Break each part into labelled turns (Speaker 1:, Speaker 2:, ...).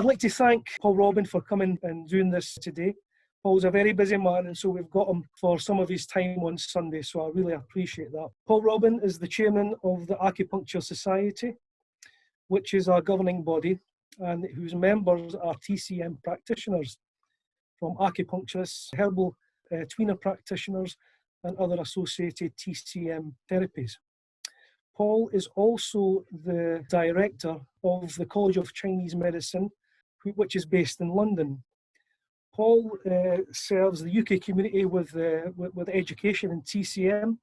Speaker 1: I'd like to thank Paul Robin for coming and doing this today. Paul's a very busy man, and so we've got him for some of his time on Sunday, so I really appreciate that. Paul Robin is the chairman of the Acupuncture Society, which is our governing body, and whose members are TCM practitioners, from acupuncturists, herbal tweener practitioners, and other associated TCM therapies. Paul is also the director of the College of Chinese Medicine, which is based in London. Paul serves the UK community with education in TCM,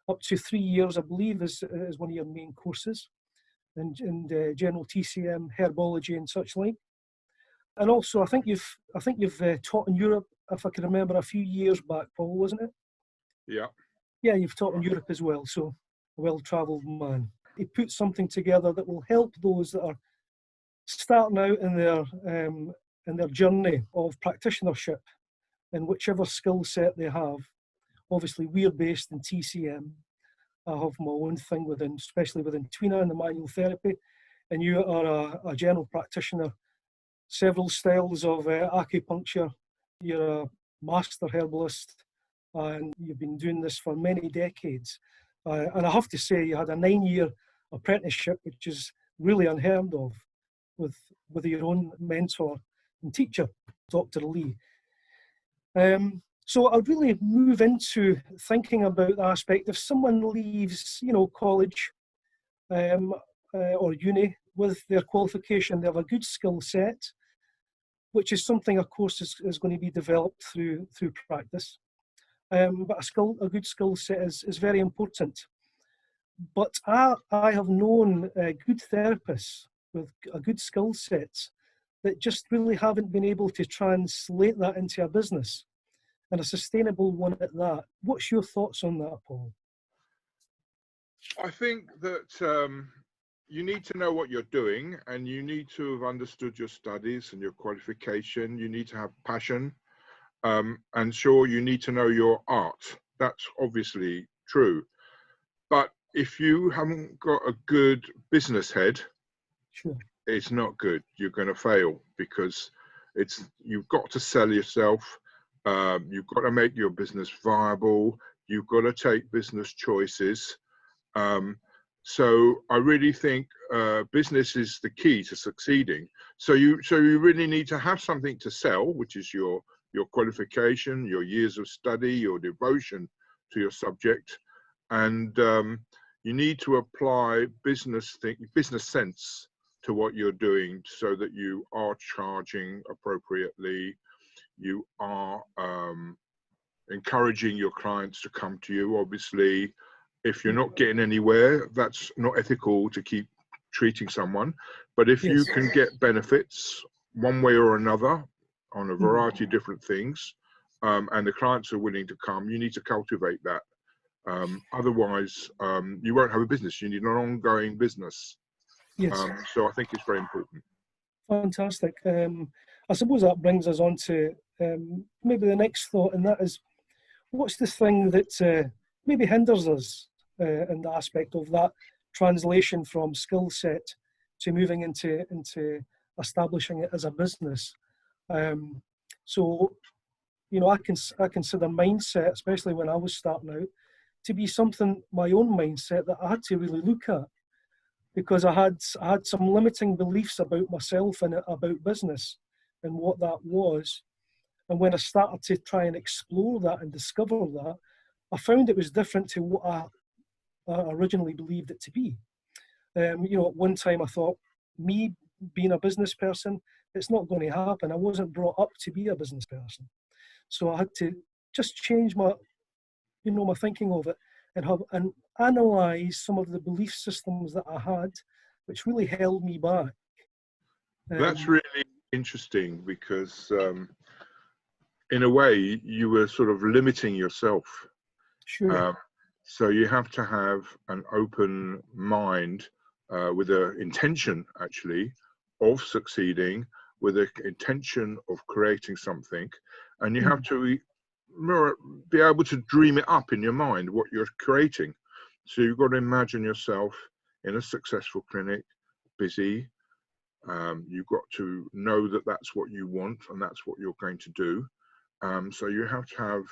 Speaker 1: up to 3 years, I believe, is one of your main courses, and general TCM, herbology, and such like. And also, I think you've taught in Europe, if I can remember, a few years back, Paul, wasn't it?
Speaker 2: Yeah.
Speaker 1: Yeah, you've taught in Europe as well, so a well-travelled man. He put something together that will help those that are starting out in their journey of practitionership in whichever skill set they have. Obviously, we're based in TCM. I have my own thing within, especially within tweener and the manual therapy, and you are a general practitioner, several styles of acupuncture. You're a master herbalist, and you've been doing this for many decades. And I have to say, you had a 9-year apprenticeship, which is really unheard of, with your own mentor and teacher, Dr. Lee. So I'll really move into thinking about the aspect. If someone leaves, college or uni with their qualification, they have a good skill set, which is something, of course, is going to be developed through practice. But a good skill set is very important. But I have known good therapists with a good skill set that just really haven't been able to translate that into a business, and a sustainable one at that. What's your thoughts on that, Paul?
Speaker 2: I think that you need to know what you're doing, and you need to have understood your studies and your qualification. You need to have passion, and sure, you need to know your art. That's obviously true. But if you haven't got a good business head,
Speaker 1: sure,
Speaker 2: it's not good. You're going to fail, because you've got to sell yourself. You've got to make your business viable. You've got to take business choices. So I really think business is the key to succeeding. So you really need to have something to sell, which is your qualification, your years of study, your devotion to your subject, and you need to apply business sense to what you're doing, so that you are charging appropriately. You are encouraging your clients to come to you. Obviously, if you're not getting anywhere, that's not ethical to keep treating someone. But if you can get benefits one way or another on a variety of different things, and the clients are willing to come, you need to cultivate that. Otherwise, you won't have a business. You need an ongoing business.
Speaker 1: Yes.
Speaker 2: So I think it's very important.
Speaker 1: Fantastic. I suppose that brings us on to maybe the next thought, and that is, what's the thing that maybe hinders us in the aspect of that translation from skill set to moving into establishing it as a business? So, I consider mindset, especially when I was starting out, to be something, my own mindset, that I had to really look at, because I had some limiting beliefs about myself and about business and what that was. And when I started to try and explore that and discover that, I found it was different to what I originally believed it to be. At one time I thought, me being a business person, it's not going to happen. I wasn't brought up to be a business person. So I had to just change my thinking of it, and analyze some of the belief systems that I had, which really held me back.
Speaker 2: That's really interesting, because in a way you were sort of limiting yourself.
Speaker 1: Sure.
Speaker 2: So you have to have an open mind, with an intention actually of succeeding, with an intention of creating something, and you have to be able to dream it up in your mind what you're creating. So you've got to imagine yourself in a successful clinic, busy, You've got to know that that's what you want and that's what you're going to do. So you have to have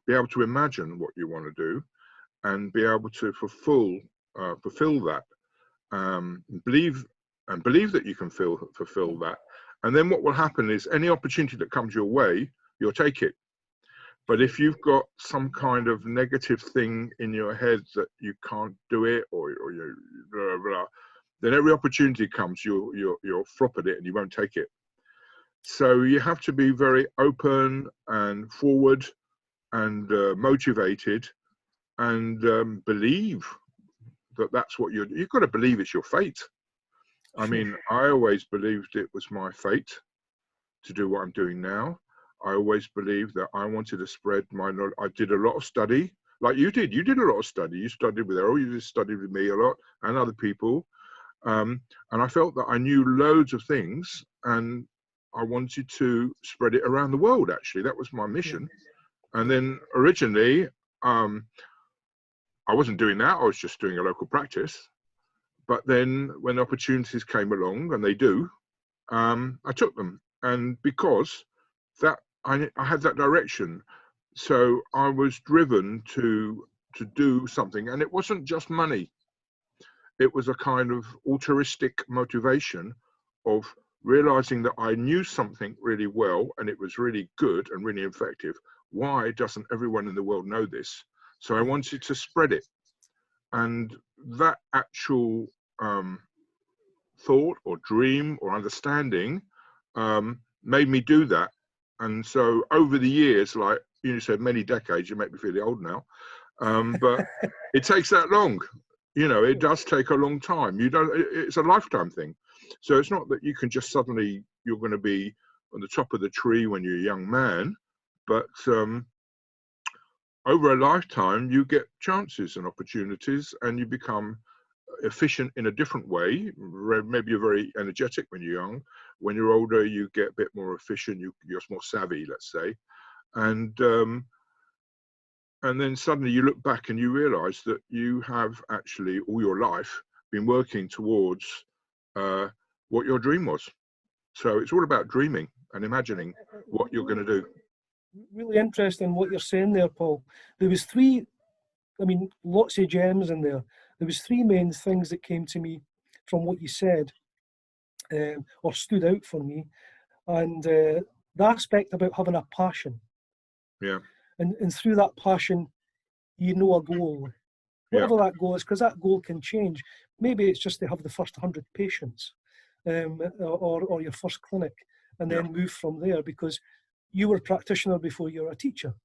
Speaker 2: be able to imagine what you want to do and be able to fulfill that. Believe that you can fulfill that. And then what will happen is any opportunity that comes your way, you'll take it. But if you've got some kind of negative thing in your head that you can't do it, or you blah, blah, then every opportunity comes, you'll flop at it and you won't take it. So you have to be very open and forward and motivated, and believe that that's what you've got to believe it's your fate. I mean, I always believed it was my fate to do what I'm doing now. I always believed that I wanted to spread my knowledge. I did a lot of study, like you did. You did a lot of study. You studied with Errol, you just studied with me a lot, and other people. And I felt that I knew loads of things, and I wanted to spread it around the world, actually. That was my mission. And then originally, I wasn't doing that. I was just doing a local practice. But then when opportunities came along, and they do, I took them. And because that I had that direction, so I was driven to do something. And it wasn't just money. It was a kind of altruistic motivation of realizing that I knew something really well and it was really good and really effective. Why doesn't everyone in the world know this? So I wanted to spread it. And that actual thought or dream or understanding made me do that. And so over the years, like you said, many decades, you make me feel old now, but it takes that long. You know, it does take a long time. It's a lifetime thing. So it's not that you can just suddenly, you're going to be on the top of the tree when you're a young man, but over a lifetime, you get chances and opportunities and you become efficient in a different way. Maybe you're very energetic when you're young. When you're older, you get a bit more efficient. You're more savvy, let's say. And then suddenly you look back and you realize that you have actually all your life been working towards what your dream was. So it's all about dreaming and imagining what you're going to do.
Speaker 1: Really interesting what you're saying there, Paul. There was three, I mean, lots of gems in there. There was three main things that came to me from what you said, or stood out for me. And the aspect about having a passion.
Speaker 2: Yeah.
Speaker 1: And through that passion, you know a goal. Whatever that goal is, because that goal can change. Maybe it's just to have the first 100 patients or your first clinic, and then move from there, because you were a practitioner before you were a teacher.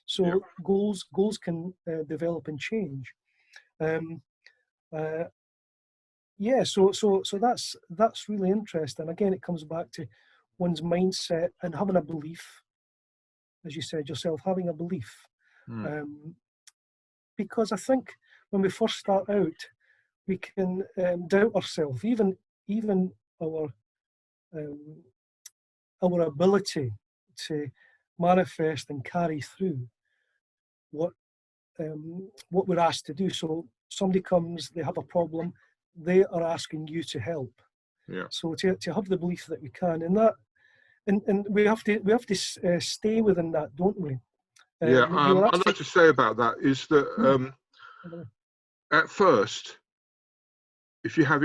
Speaker 1: So goals can develop and change. So that's really interesting. Again, it comes back to one's mindset and having a belief, as you said yourself, having a belief. Because I think when we first start out, we can doubt ourselves, even our ability to manifest and carry through what we're asked to do. So somebody comes, they have a problem, they are asking you to help. So to have the belief that we can, and we have to stay within that, don't we?
Speaker 2: I'd like to say about that is that at first, if you have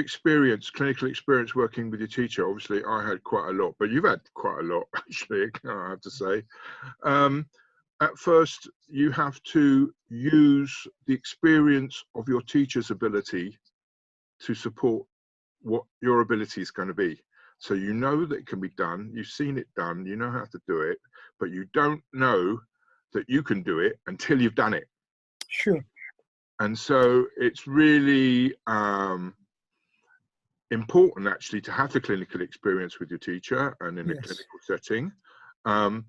Speaker 2: clinical experience working with your teacher, obviously I had quite a lot, but you've had quite a lot actually, I have to say. At first, you have to use the experience of your teacher's ability to support what your ability is going to be. So you know that it can be done, you've seen it done, you know how to do it, but you don't know that you can do it until you've done it.
Speaker 1: Sure.
Speaker 2: And so it's really important actually to have the clinical experience with your teacher and in a clinical setting. And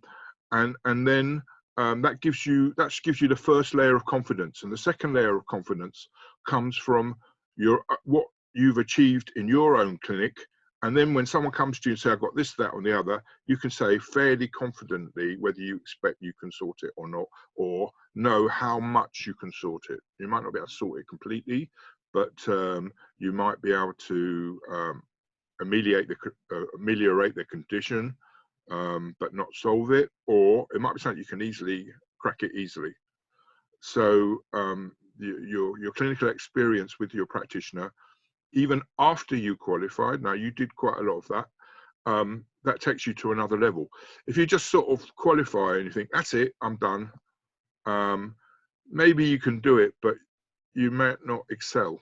Speaker 2: then that gives you the first layer of confidence. And the second layer of confidence comes from what you've achieved in your own clinic. And then when someone comes to you and say, I've got this, that, or the other, you can say fairly confidently whether you expect you can sort it or not, or know how much you can sort it. You might not be able to sort it completely, but you might be able to ameliorate the condition, but not solve it, or it might be something you can easily crack it easily. So your clinical experience with your practitioner, even after you qualified, now you did quite a lot of that, that takes you to another level. If you just sort of qualify and you think, that's it, I'm done, maybe you can do it, but you might not excel.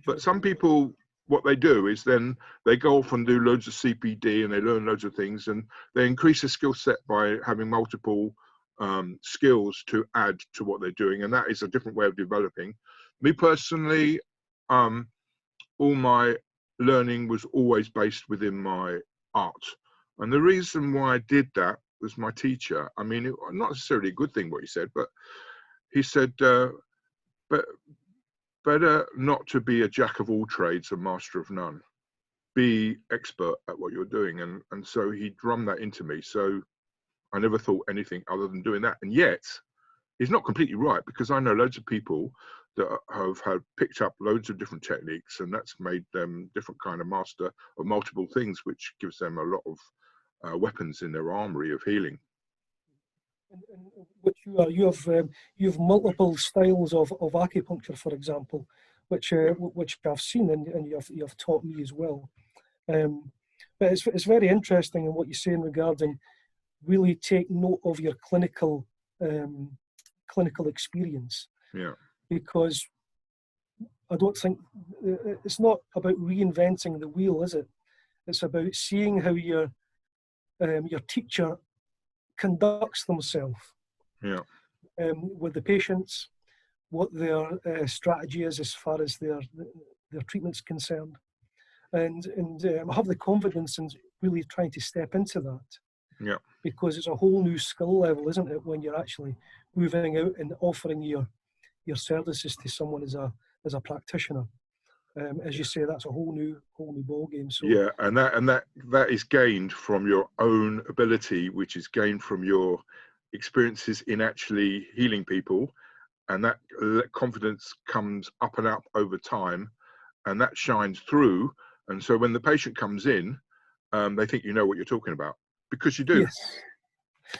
Speaker 2: But some people, what they do is then they go off and do loads of CPD and they learn loads of things, and they increase their skill set by having multiple skills to add to what they're doing, and that is a different way of developing. Me personally, all my learning was always based within my art, and the reason why I did that was my teacher. I mean, not necessarily a good thing what he said, but he said, but better not to be a jack of all trades, a master of none. Be expert at what you're doing. And so he drummed that into me. So I never thought anything other than doing that. And yet, he's not completely right, because I know loads of people that have picked up loads of different techniques, and that's made them different kind of master of multiple things, which gives them a lot of weapons in their armory of healing.
Speaker 1: And which you have multiple styles of acupuncture, for example, which I've seen, and you have taught me as well. But it's very interesting in what you're saying regarding really take note of your clinical experience.
Speaker 2: Yeah.
Speaker 1: Because I don't think it's not about reinventing the wheel, is it? It's about seeing how your teacher conducts themselves,
Speaker 2: Yeah,
Speaker 1: with the patients, what their strategy is as far as their treatment's concerned, and have the confidence in really trying to step into that.
Speaker 2: yeah,
Speaker 1: Because it's a whole new skill level, isn't it, when you're actually moving out and offering your services to someone as a practitioner. As you say, that's a whole new ball game. So
Speaker 2: yeah, and that is gained from your own ability, which is gained from your experiences in actually healing people, and that confidence comes up and up over time, and that shines through. And so when the patient comes in, they think you know what you're talking about, because you do.
Speaker 1: yes.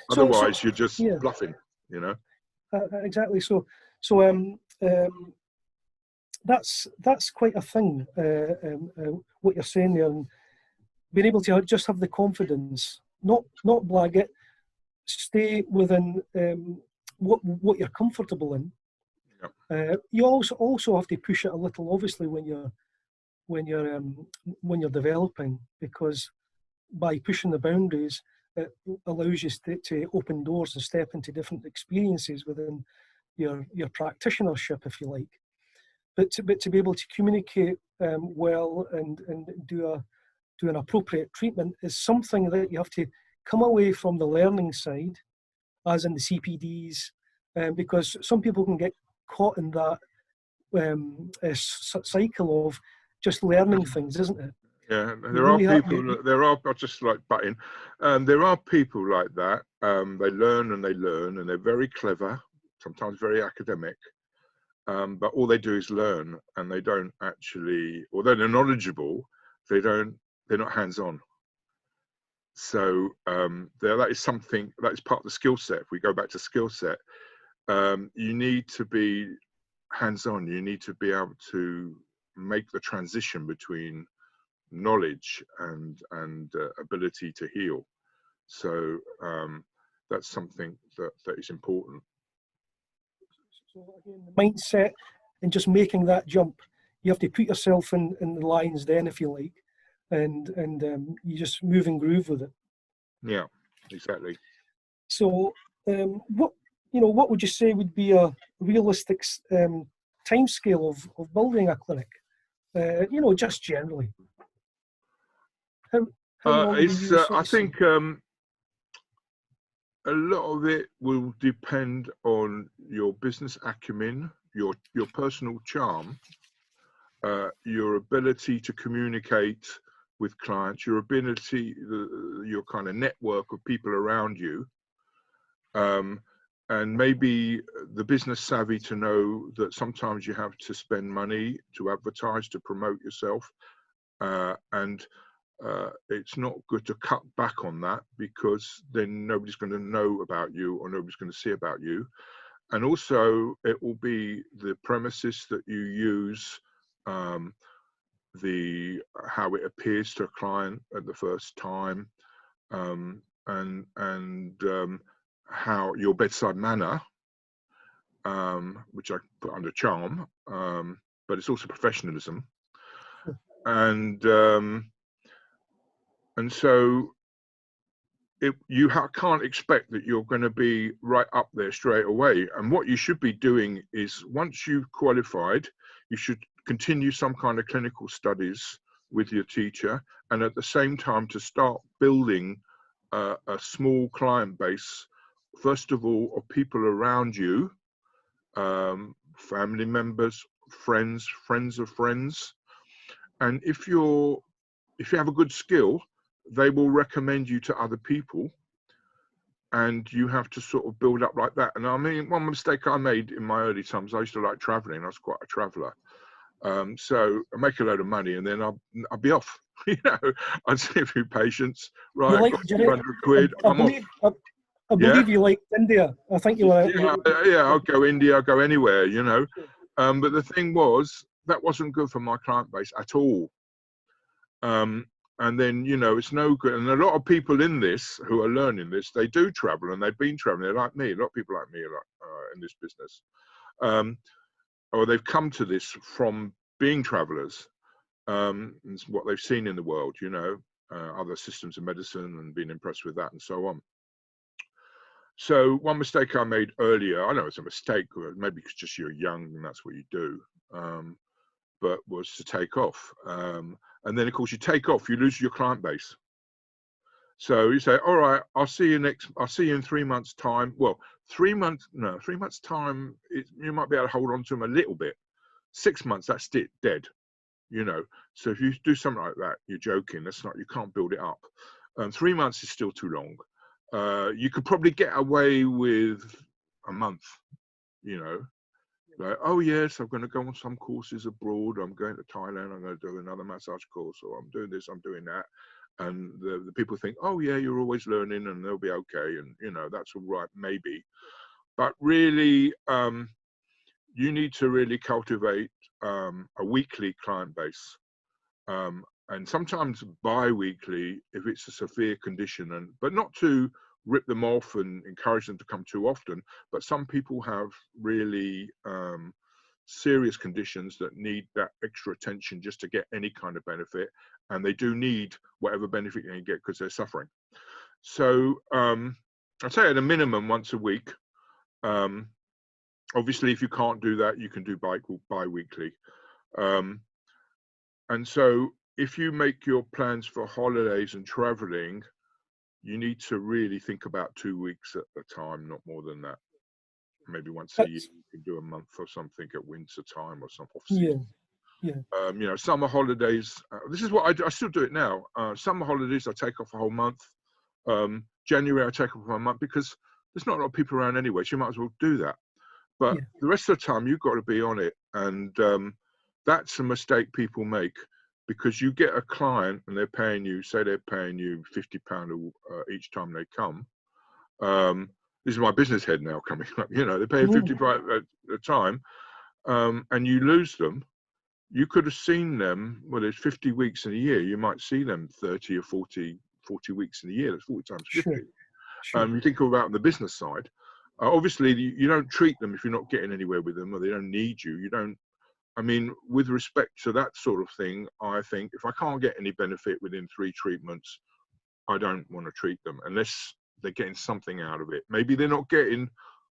Speaker 2: Otherwise, you're just
Speaker 1: yeah,
Speaker 2: bluffing, you know.
Speaker 1: exactly. So that's quite a thing. What you're saying there, and being able to just have the confidence, not blag it, stay within what you're comfortable in.
Speaker 2: Yep.
Speaker 1: You also have to push it a little, obviously, when you're developing, because by pushing the boundaries, it allows you to open doors and step into different experiences within your practitionership, if you like. But to be able to communicate well and do an appropriate treatment is something that you have to come away from the learning side, as in the CPDs, because some people can get caught in that cycle of just learning things, isn't it?
Speaker 2: Yeah, there are people. There are just like butting. There are people like that. They learn and they learn, and they're very clever, sometimes very academic. But all they do is learn, and they don't actually, although they're knowledgeable, they're not hands-on. So that is something that is part of the skill set. If we go back to skill set, you need to be hands-on. You need to be able to make the transition between knowledge and ability to heal. So that's something that is important.
Speaker 1: So again, the mindset and just making that jump, you have to put yourself in the lion's den, if you like, and you just move and groove with it.
Speaker 2: Yeah, exactly.
Speaker 1: So what would you say would be a realistic time scale of building a clinic? Just generally. How long do you
Speaker 2: I think a lot of it will depend on your business acumen, your personal charm, your ability to communicate with clients, your ability, your kind of network of people around you, and maybe the business savvy to know that sometimes you have to spend money to advertise, to promote yourself. and it's not good to cut back on that, because then nobody's going to know about you, or nobody's going to see about you. And also it will be the premises that you use, how it appears to a client at the first time, and how your bedside manner, which I put under charm, but it's also professionalism, and so can't expect that you're going to be right up there straight away. And what you should be doing is, once you've qualified, you should continue some kind of clinical studies with your teacher, and at the same time to start building a small client base, first of all, of people around you, family members, friends of friends. And if you have a good skill, they will recommend you to other people, and you have to sort of build up like that. And I mean, one mistake I made in my early times, I used to like traveling. I was quite a traveler. So I make a load of money, and then I'll be off. You know, I'd see a few patients, right,
Speaker 1: like,
Speaker 2: got 200 quid, I'm off.
Speaker 1: I believe you liked India. I think you were.
Speaker 2: Yeah, I'll go India, I'll go anywhere, you know. But the thing was, that wasn't good for my client base at all. And then, you know, it's no good. And a lot of people in this who are learning this, they do travel, and they've been traveling. They're like me. A lot of people like me are like, in this business, or they've come to this from being travelers. It's what they've seen in the world, you know, other systems of medicine, and being impressed with that and so on. So one mistake I made earlier, I know it's a mistake, maybe it's just you're young and that's what you do, but was to take off. And then of course you take off, you lose your client base. So you say, all right, I'll see you in 3 months time. Well, 3 months time, you might be able to hold on to them a little bit. 6 months, that's it, dead, you know. So if you do something like that, you're joking. That's not, you can't build it up. 3 months is still too long. You could probably get away with a month, you know, like, oh yes, I'm going to go on some courses abroad, I'm going to Thailand, I'm going to do another massage course, or I'm doing this, I'm doing that. And the people think, oh yeah, you're always learning and they'll be okay. And, you know, that's all right, maybe. But really, you need to really cultivate a weekly client base. And sometimes bi-weekly if it's a severe condition, but not to rip them off and encourage them to come too often. But some people have really serious conditions that need that extra attention just to get any kind of benefit, and they do need whatever benefit they can get because they're suffering. So I'd say at a minimum once a week. Obviously, if you can't do that, you can do bi-weekly. And so if you make your plans for holidays and traveling, you need to really think about 2 weeks at a time, not more than that. Maybe once a year, you can do a month or something at winter time or some off season.
Speaker 1: Yeah.
Speaker 2: You know, summer holidays, this is what I still do it now. Summer holidays, I take off a whole month. January, I take off a month because there's not a lot of people around anyway, so you might as well do that. But the rest of the time, you've got to be on it. And that's a mistake people make, because you get a client and they're paying you, say they're paying you £50 each time they come. This is my business head now coming up, you know, they're paying £50 at a time, and you lose them. You could have seen them, well, there's 50 weeks in a year. You might see them 30 or 40 weeks in a year. That's 40 times 50.
Speaker 1: Sure.
Speaker 2: You think about the business side. Obviously, you don't treat them if you're not getting anywhere with them, or they don't need you. You don't. I mean, with respect to that sort of thing, I think if I can't get any benefit within 3 treatments, I don't want to treat them unless they're getting something out of it. Maybe they're not getting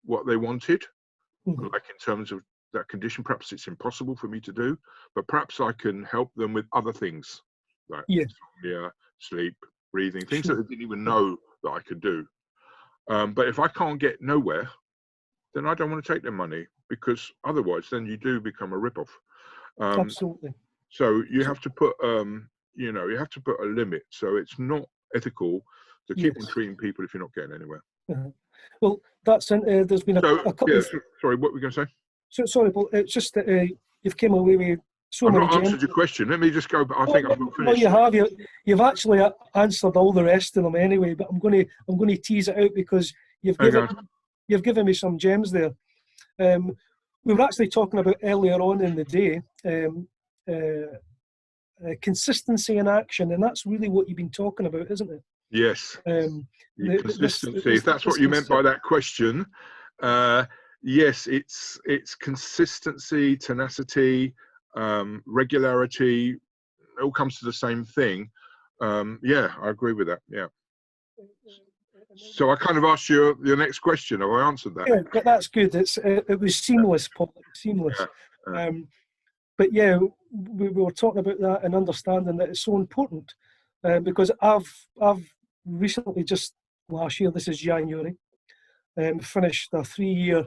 Speaker 2: what they wanted, like in terms of that condition. Perhaps it's impossible for me to do, but perhaps I can help them with other things, like insomnia, sleep, breathing, things that they didn't even know that I could do. But if I can't get nowhere, then I don't want to take their money, because otherwise then you do become a ripoff.
Speaker 1: Absolutely.
Speaker 2: So you have to put, you know, you have to put a limit. So it's not ethical to keep on treating people if you're not getting anywhere.
Speaker 1: Well, that's there's been a couple.
Speaker 2: Sorry, what were we going to say?
Speaker 1: So sorry, but it's just that you've came away with So
Speaker 2: I've
Speaker 1: many
Speaker 2: not
Speaker 1: gems.
Speaker 2: answered your question. Let me just go. I
Speaker 1: Oh,
Speaker 2: think I've not
Speaker 1: no,
Speaker 2: finished.
Speaker 1: you have. You've actually answered all the rest of them anyway. But I'm going to tease it out because
Speaker 2: Hang on.
Speaker 1: you've given me some gems there. We were actually talking about earlier on in the day consistency in action, and that's really what you've been talking about, isn't it?
Speaker 2: Yes. The consistency. If that's
Speaker 1: this
Speaker 2: what you meant by that question, yes, it's consistency, tenacity, regularity. It all comes to the same thing. Yeah, I agree with that. Yeah. So I kind of asked you your next question. Have I answered that?
Speaker 1: Yeah, but that's good. It was seamless, Paul. It was seamless.
Speaker 2: Yeah.
Speaker 1: But yeah, we were talking about that and understanding that it's so important because I've recently, just last year, this is January, finished a 3-year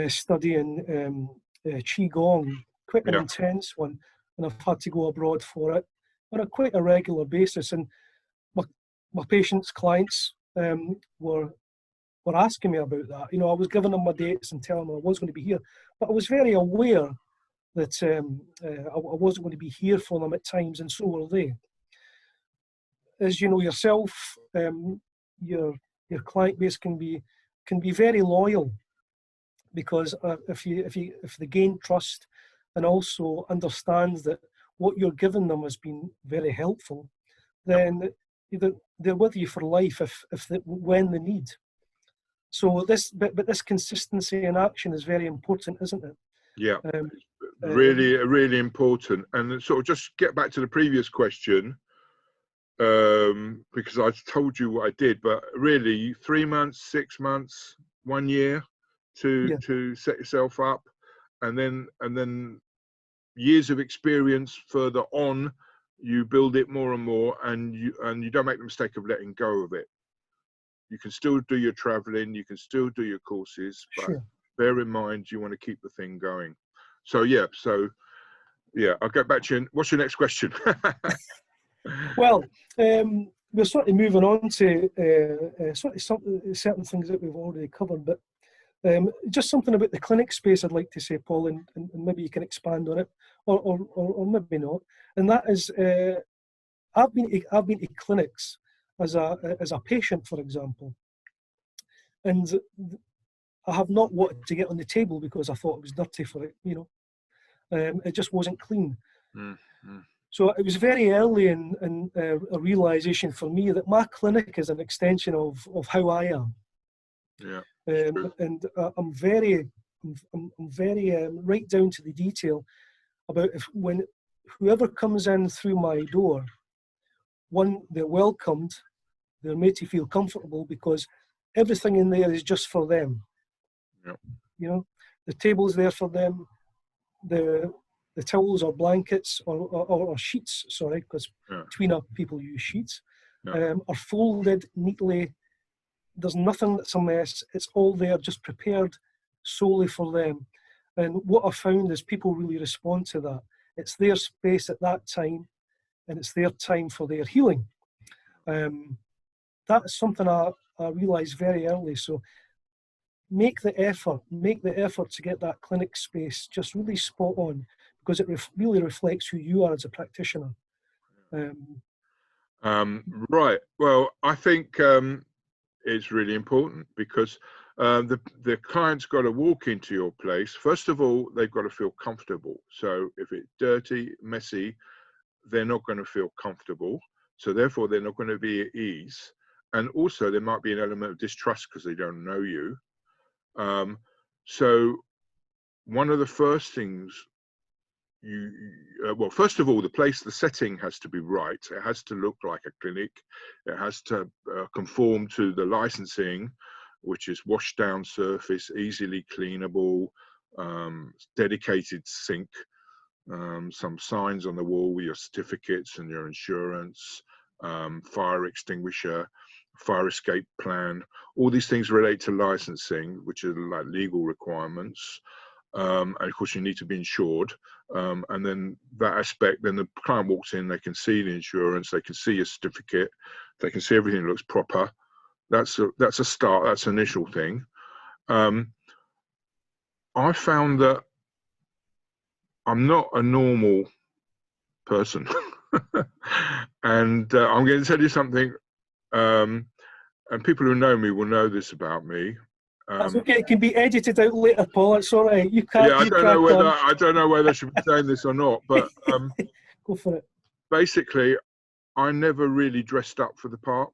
Speaker 1: study in Qigong, quite an
Speaker 2: Yeah.
Speaker 1: intense one, and I've had to go abroad for it on a quite a regular basis. And my patients, clients were asking me about that. You know, I was giving them my dates and telling them I was going to be here, but I was very aware that I wasn't going to be here for them at times, and so were they. As you know yourself, your client base can be very loyal because if they gain trust and also understand that what you're giving them has been very helpful, then they're with you for life when they need. So this consistency in action is very important, isn't it?
Speaker 2: Yeah. Really important. And sort of just get back to the previous question, because I told you what I did, but really 3 months, 6 months, 1 year to set yourself up, and then years of experience further on, you build it more and more, and you don't make the mistake of letting go of it. You can still do your traveling, you can still do your courses, but bear in mind you want to keep the thing going. So yeah, I'll get back to you. What's your next question?
Speaker 1: Well, we're sort of moving on to certain things that we've already covered, but just something about the clinic space I'd like to say, Paul, and maybe you can expand on it, or maybe not. And that is, I've been to clinics as a patient, for example, and I have not wanted to get on the table because I thought it was dirty for it. You know, it just wasn't clean.
Speaker 2: Mm-hmm.
Speaker 1: So it was very early in a realization for me that my clinic is an extension of how I am.
Speaker 2: Yeah.
Speaker 1: And I'm very right down to the detail about when whoever comes in through my door, one, they're welcomed, they're made to feel comfortable because everything in there is just for them.
Speaker 2: Yeah.
Speaker 1: You know, the table's there for them, the towels or blankets or sheets, sorry, because between us people use sheets, are folded neatly. There's nothing that's a mess. It's all there, just prepared solely for them. And what I found is people really respond to that. It's their space at that time, and it's their time for their healing. That's something I realised very early. So make the effort to get that clinic space just really spot on, because it really reflects who you are as a practitioner.
Speaker 2: Right. Well, I think it's really important because the client's got to walk into your place. First of all, they've got to feel comfortable. So if it's dirty, messy, they're not going to feel comfortable. So therefore, they're not going to be at ease. And also, there might be an element of distrust because they don't know you. So one of the first things well, first of all, the setting has to be right. It has to look like a clinic. It has to conform to the licensing, which is washed down surface, easily cleanable, dedicated sink, some signs on the wall with your certificates and your insurance, fire extinguisher, fire escape plan. All these things relate to licensing, which are like legal requirements. And of course, you need to be insured. And then that aspect, then the client walks in, they can see the insurance, they can see your certificate, they can see everything looks proper. That's a start, that's an initial thing. I found that I'm not a normal person. And I'm going to tell you something, and people who know me will know this about me.
Speaker 1: That's okay. It can be edited out later, Paul. It's all right. You can't.
Speaker 2: Yeah, I don't know whether I should be saying this or not, but
Speaker 1: go for it.
Speaker 2: Basically, I never really dressed up for the part.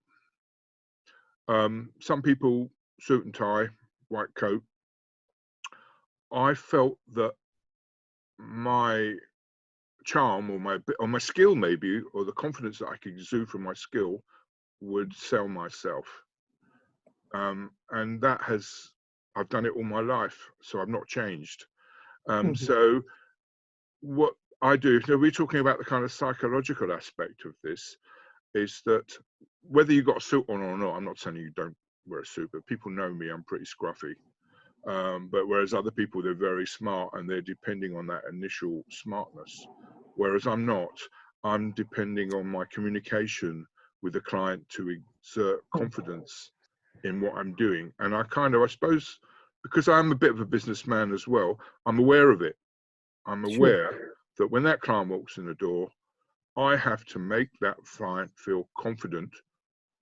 Speaker 2: Some people suit and tie, white coat. I felt that my charm or my skill maybe, or the confidence that I could exude from my skill would sell myself. And that I've done it all my life, so I've not changed. So what I do, so we're talking about the kind of psychological aspect of this, is that whether you got a suit on or not, I'm not saying you don't wear a suit, but people know me, I'm pretty scruffy. But whereas other people, they're very smart and they're depending on that initial smartness. Whereas I'm not, I'm depending on my communication with the client to exert confidence in what I'm doing. And I suppose, because I'm a bit of a businessman as well, I'm aware of it. I'm aware that when that client walks in the door, I have to make that client feel confident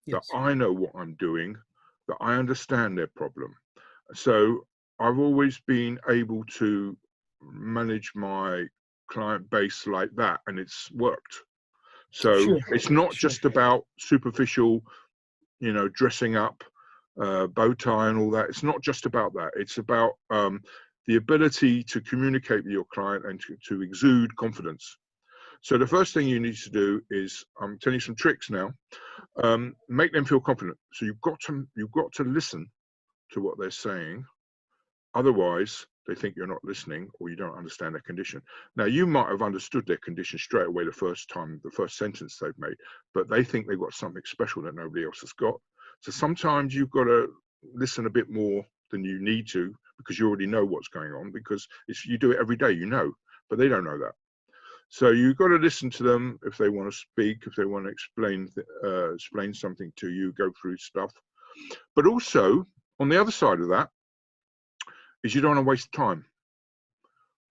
Speaker 2: that I know what I'm doing, that I understand their problem. So I've always been able to manage my client base like that, and it's worked. So it's not just about superficial, dressing up, bow tie and all that. It's not just about that. It's about the ability to communicate with your client and to exude confidence. So the first thing you need to do is, I'm telling you some tricks now, make them feel confident. So you've got to listen to what they're saying. Otherwise, they think you're not listening or you don't understand their condition. Now, you might have understood their condition straight away the first sentence they've made, but they think they've got something special that nobody else has got. So sometimes you've got to listen a bit more than you need to, because you already know what's going on, because you do it every day, but they don't know that. So you've got to listen to them if they want to speak, if they want to explain something to you, go through stuff. But also, on the other side of that, is you don't want to waste time,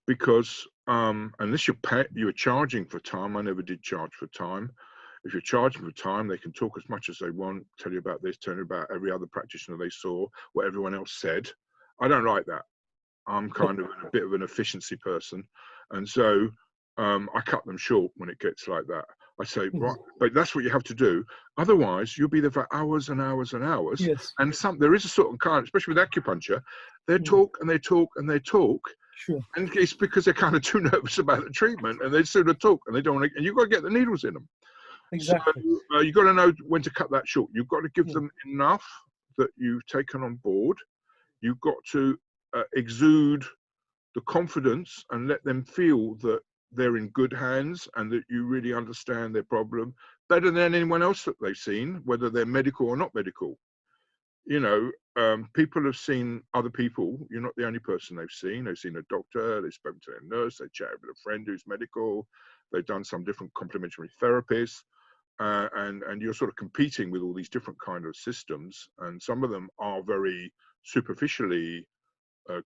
Speaker 2: because unless you're charging for time. I never did charge for time. If you're charging for time, they can talk as much as they want, tell you about this, tell you about every other practitioner they saw, what everyone else said. I don't like that. I'm kind of a bit of an efficiency person, and so I cut them short when it gets like that. I say, right, but that's what you have to do. Otherwise, you'll be there for hours and hours and hours.
Speaker 1: Yes.
Speaker 2: And there is a sort of kind, especially with acupuncture, they talk and they talk and they talk.
Speaker 1: Sure.
Speaker 2: And it's because they're kind of too nervous about the treatment, and they sort of talk and they don't want to, and you've got to get the needles in them.
Speaker 1: Exactly.
Speaker 2: So you've got to know when to cut that short. You've got to give them enough that you've taken on board. You've got to exude the confidence and let them feel that they're in good hands and that you really understand their problem better than anyone else that they've seen, whether they're medical or not medical. People have seen other people. You're not the only person they've seen. They've seen a doctor, they've spoken to their nurse, they chatted with a friend who's medical, they've done some different complementary therapies, and you're sort of competing with all these different kind of systems, and some of them are very superficially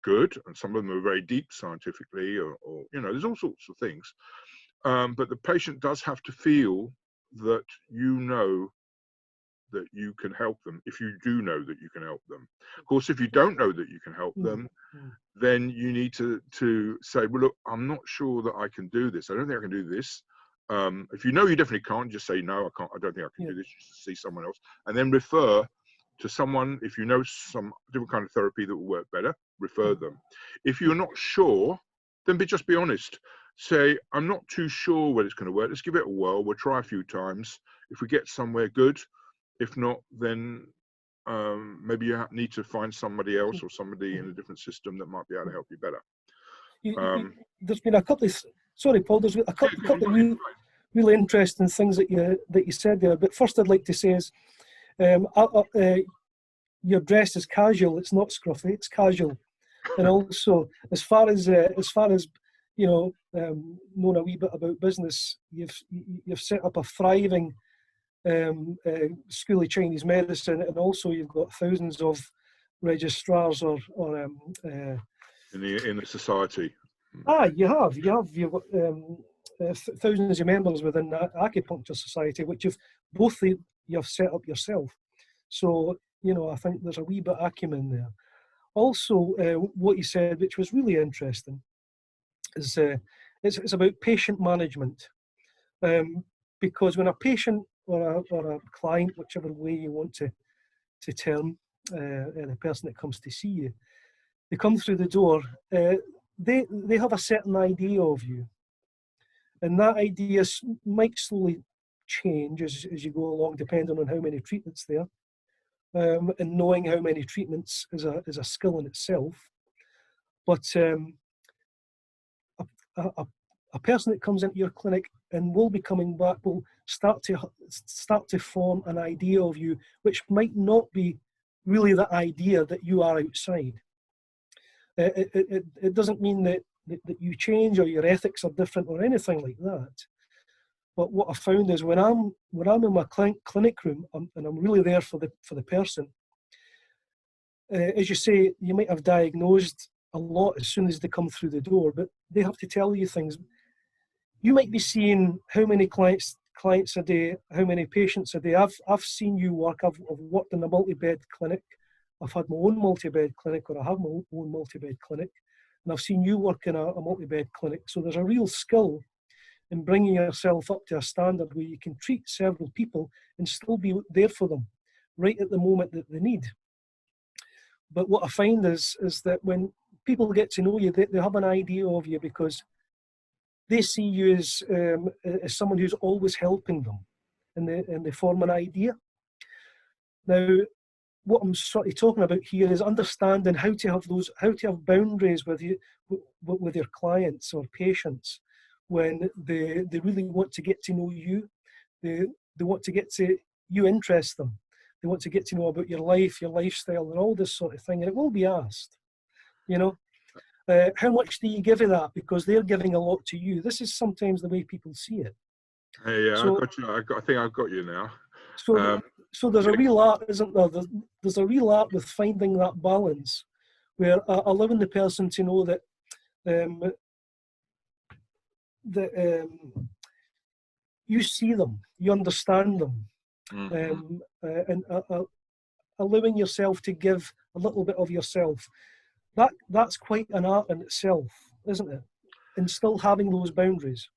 Speaker 2: good, and some of them are very deep scientifically, or there's all sorts of things. But the patient does have to feel that that you can help them, if you do know that you can help them. Of course, if you don't know that you can help them, then you need to say, well, look, I'm not sure that I can do this. I don't think I can do this. If you know you definitely can't, just say, no, I can't. I don't think I can do this. Just see someone else, and then refer to someone. If you know some different kind of therapy that will work better, refer them. If you're not sure, then just be honest. Say, I'm not too sure whether it's going to work. Let's give it a whirl. We'll try a few times. If we get somewhere, good. If not, then maybe you need to find somebody else or somebody in a different system that might be able to help you better.
Speaker 1: There's been a couple of, sorry, Paul, there's a couple of really interesting things that you said there. But first, I'd like to say is, your dress is casual. It's not scruffy. It's casual. And also, as far as knowing a wee bit about business, you've set up a thriving school of Chinese medicine, and also you've got thousands of registrars or
Speaker 2: in the society.
Speaker 1: You've got thousands of members within the Acupuncture Society, which you've set up yourself. So, I think there's a wee bit of acumen there. Also, what you said, which was really interesting, is it's about patient management. Because when a patient or a client, whichever way you want to term the person that comes to see you, they come through the door, they have a certain idea of you. And that idea might slowly change as you go along, depending on how many treatments there. And knowing how many treatments is a skill in itself. But a person that comes into your clinic and will be coming back will start to form an idea of you, which might not be really the idea that you are outside. It doesn't mean that you change or your ethics are different or anything like that. But what I found is when I'm in my clinic room and I'm really there for the person, as you say, you might have diagnosed a lot as soon as they come through the door, but they have to tell you things. You might be seeing how many clients a day, how many patients a day. I've seen you work. I've worked in a multi-bed clinic. I've had my own multi-bed clinic, or I have my own multi-bed clinic, and I've seen you work in a multi-bed clinic. So there's a real skill in bringing yourself up to a standard where you can treat several people and still be there for them right at the moment that they need. But what I find is that when people get to know you, they have an idea of you because they see you as someone who's always helping them, and they form an idea. Now, what I'm sort of talking about here is understanding how to have boundaries with your clients or patients when they really want to get to know you. They want to get to you, interest them. They want to get to know about your life, your lifestyle, and all this sort of thing. And it will be asked, how much do you give of that? Because they're giving a lot to you. This is sometimes the way people see it.
Speaker 2: Hey, yeah,
Speaker 1: So,
Speaker 2: I got you. I think I've got you now.
Speaker 1: So there's a real art, isn't there? There's a real art with finding that balance, where allowing the person to know that you see them, you understand them, and allowing yourself to give a little bit of yourself. That's quite an art in itself, isn't it? And still having those boundaries.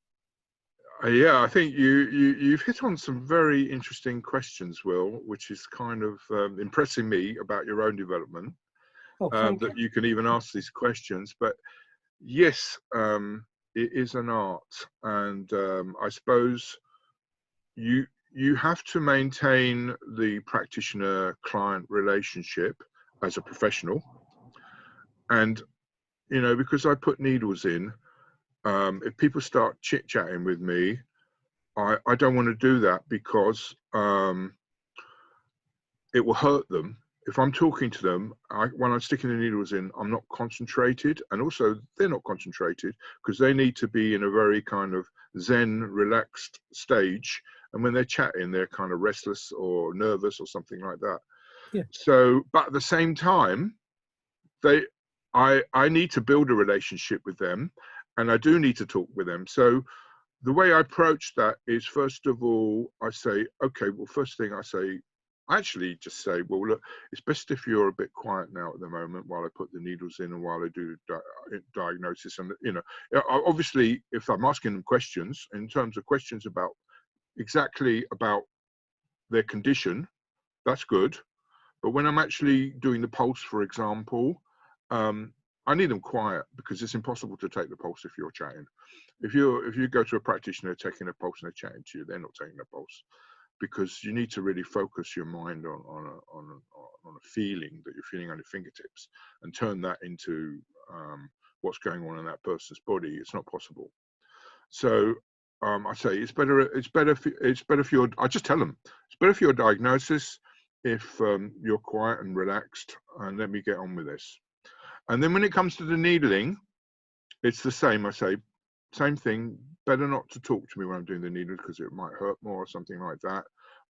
Speaker 2: Yeah, I think you've hit on some very interesting questions, Will, which is kind of impressing me about your own development. That you can even ask these questions. But yes, it is an art, and I suppose you have to maintain the practitioner-client relationship as a professional, and because I put needles in. If people start chit-chatting with me, I don't want to do that because it will hurt them. If I'm talking to them, when I'm sticking the needles in, I'm not concentrated, and also they're not concentrated because they need to be in a very kind of zen, relaxed stage. And when they're chatting, they're kind of restless or nervous or something like that.
Speaker 1: Yeah.
Speaker 2: So, but at the same time, I need to build a relationship with them, and I do need to talk with them. So the way I approach that is, first of all, I say, okay, well, first thing I actually just say, well, look, it's best if you're a bit quiet now at the moment while I put the needles in and while I do diagnosis. And, obviously, if I'm asking them questions, in terms of questions about their condition, that's good. But when I'm actually doing the pulse, for example, I need them quiet because it's impossible to take the pulse if you're chatting. If you go to a practitioner taking a pulse and they're chatting to you, they're not taking a pulse, because you need to really focus your mind on a feeling that you're feeling on your fingertips and turn that into what's going on in that person's body. It's not possible. So I say it's better for your. I just tell them it's better for your diagnosis if you're quiet and relaxed, and let me get on with this. And then when it comes to the needling, it's the same. I say, same thing, better not to talk to me when I'm doing the needle because it might hurt more or something like that.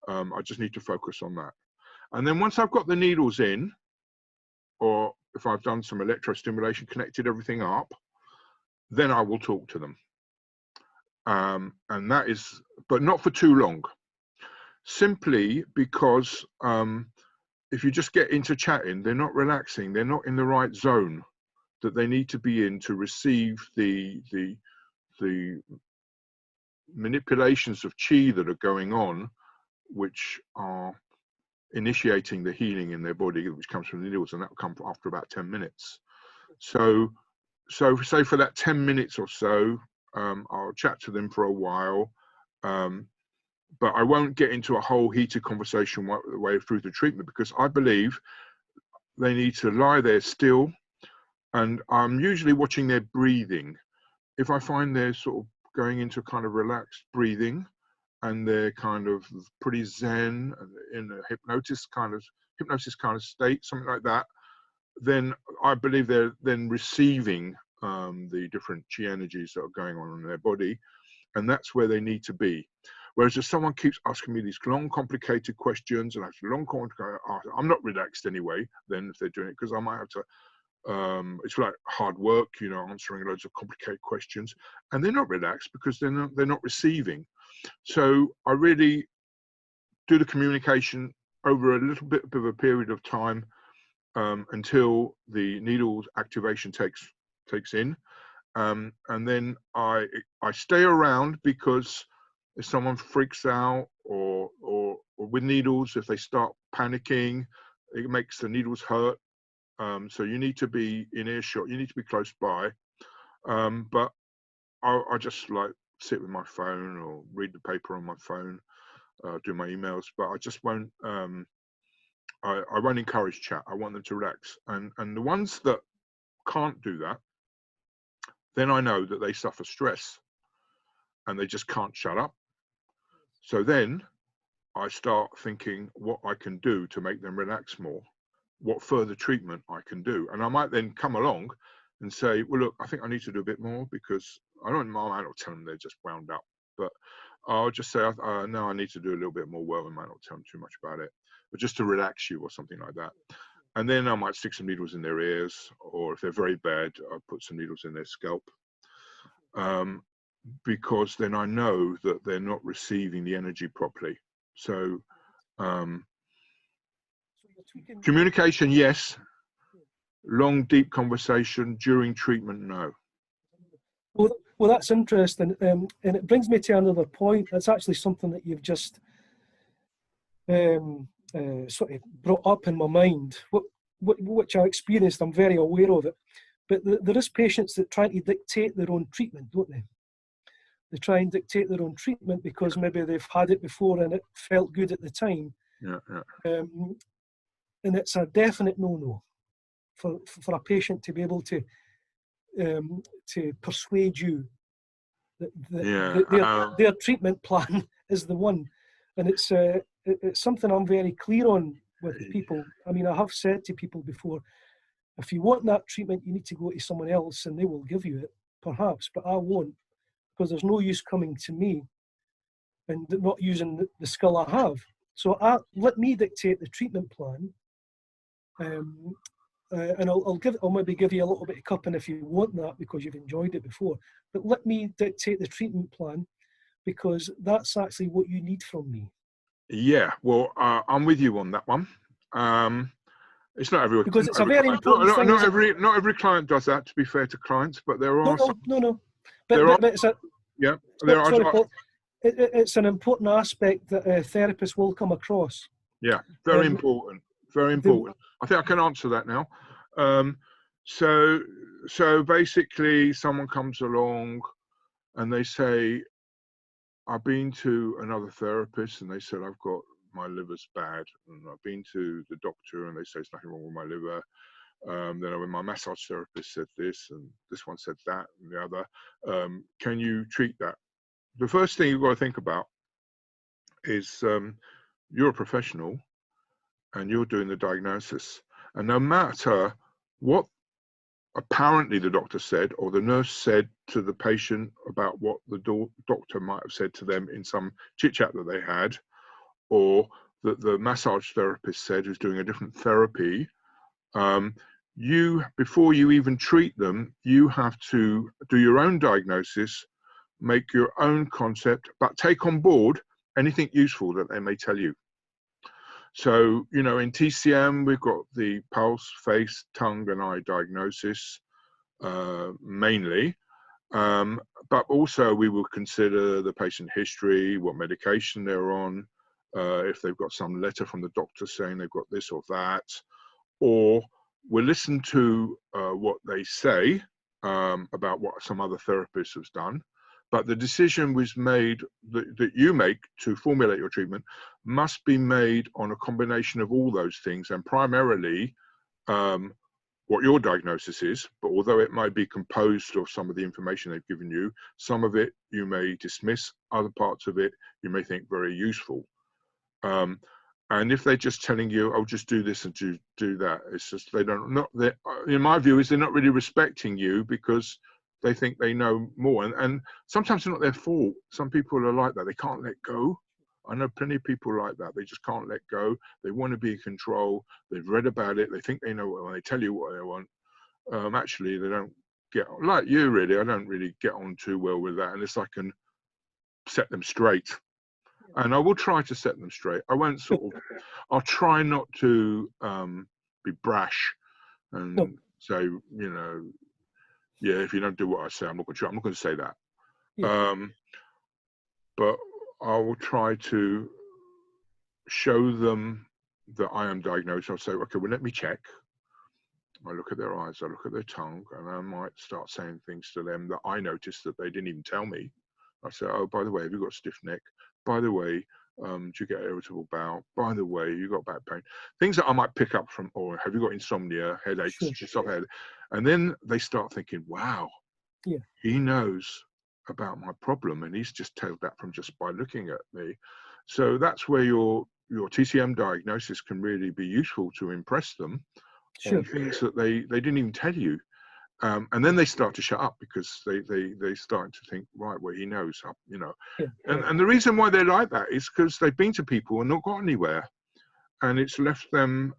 Speaker 2: I just need to focus on that. And then once I've got the needles in, or if I've done some electrostimulation, connected everything up, then I will talk to them. And that is, but not for too long, simply because if you just get into chatting, they're not relaxing, they're not in the right zone that they need to be in to receive the manipulations of qi that are going on, which are initiating the healing in their body, which comes from the needles, and that will come after about 10 minutes. So say for that 10 minutes or so, I'll chat to them for a while, but I won't get into a whole heated conversation the way through the treatment, because I believe they need to lie there still, and I'm usually watching their breathing. If I find they're sort of going into kind of relaxed breathing, and they're kind of pretty zen and in a hypnosis kind of state, something like that, then I believe they're then receiving the different qi energies that are going on in their body, and that's where they need to be. Whereas if someone keeps asking me these long, complicated questions, and I'm not relaxed anyway, then if they're doing it, because I might have to, it's like hard work, you know, answering loads of complicated questions, and they're not relaxed because they're not receiving. So I really do the communication over a little bit of a period of time, until the needle activation takes in, and then I stay around, because if someone freaks out or with needles, if they start panicking, it makes the needles hurt. So you need to be in earshot, you need to be close by, but I just like sit with my phone or read the paper on my phone, do my emails, but I just won't I won't encourage chat. I want them to relax, and the ones that can't do that, then I know that they suffer stress and they just can't shut up. So then I start thinking what I can do to make them relax more, what further treatment I can do. And I might then come along and say, well, look, I think I need to do a bit more, because I might not tell them they're just wound up, but I'll just say, no, I need to do a little bit more work. I might not tell them too much about it, but just to relax you or something like that. And then I might stick some needles in their ears, or if they're very bad, I'll put some needles in their scalp, because then I know that they're not receiving the energy properly. So communication, yes. Long, deep conversation during treatment, no.
Speaker 1: Well, that's interesting, and it brings me to another point. That's actually something that you've just sort of brought up in my mind, which I experienced. I'm very aware of it. But there is patients that try to dictate their own treatment, don't they? They try and dictate their own treatment because maybe they've had it before and it felt good at the time.
Speaker 2: Yeah.
Speaker 1: And it's a definite no-no for a patient to be able to persuade you that their treatment plan is the one. And it's something I'm very clear on with people. I mean, I have said to people before, if you want that treatment, you need to go to someone else and they will give you it, perhaps, but I won't, because there's no use coming to me and not using the skill I have. So let me dictate the treatment plan, and I'll maybe give you a little bit of cupping if you want that, because you've enjoyed it before. But let me dictate the treatment plan, because that's actually what you need from me.
Speaker 2: Yeah, well, I'm with you on that one. It's not everyone,
Speaker 1: because it's a very important thing.
Speaker 2: Not every client does that, to be fair to clients, but there are
Speaker 1: no. But it's a,
Speaker 2: yeah,
Speaker 1: it's an important aspect that therapists will come across.
Speaker 2: Yeah, very important. Very important. I think I can answer that now. So basically, someone comes along and they say, I've been to another therapist and they said I've got my liver's bad, and I've been to the doctor and they say there's nothing wrong with my liver. Then when my massage therapist said this and this one said that and the other, can you treat that? The first thing you've got to think about is you're a professional and you're doing the diagnosis, and no matter what apparently the doctor said or the nurse said to the patient about what the doctor might have said to them in some chit chat that they had, or that the massage therapist said who's doing a different therapy, before you even treat them, you have to do your own diagnosis, make your own concept, but take on board anything useful that they may tell you. So, you know, in TCM, we've got the pulse, face, tongue, and eye diagnosis mainly. But also we will consider the patient history, what medication they're on, if they've got some letter from the doctor saying they've got this or that, or we'll listen to what they say about what some other therapist has done. But the decision was made that you make to formulate your treatment must be made on a combination of all those things, and primarily what your diagnosis is. But although it might be composed of some of the information they've given you, some of it you may dismiss, other parts of it you may think very useful. And if they're just telling you, oh, just do this and do that, it's just in my view, is they're not really respecting you because they think they know more. And sometimes it's not their fault. Some people are like that. They can't let go. I know plenty of people like that. They just can't let go. They want to be in control. They've read about it. They think they know when they tell you what they want. Actually, they don't get, like you really, I don't really get on too well with that unless I can set them straight. And I will try to set them straight. I won't I'll try not to be brash and say, you know, yeah, if you don't do what I say, I'm not going to say that. Yeah. But I will try to show them that I am diagnosed. I'll say, okay, well, let me check. I look at their eyes, I look at their tongue, and I might start saying things to them that I noticed that they didn't even tell me. I say, oh, by the way, have you got stiff neck? By the way, do you get irritable bowel? By the way, you got back pain? Things that I might pick up from, or have you got insomnia, headaches, head? And then they start thinking, wow, yeah, he knows about my problem, and he's just told that from just by looking at me. So that's where your TCM diagnosis can really be useful to impress them on things that they didn't even tell you. And then they start to shut up because they start to think, right, well, he knows, you know. Yeah. And the reason why they're like that is because they've been to people and not got anywhere. And it's left them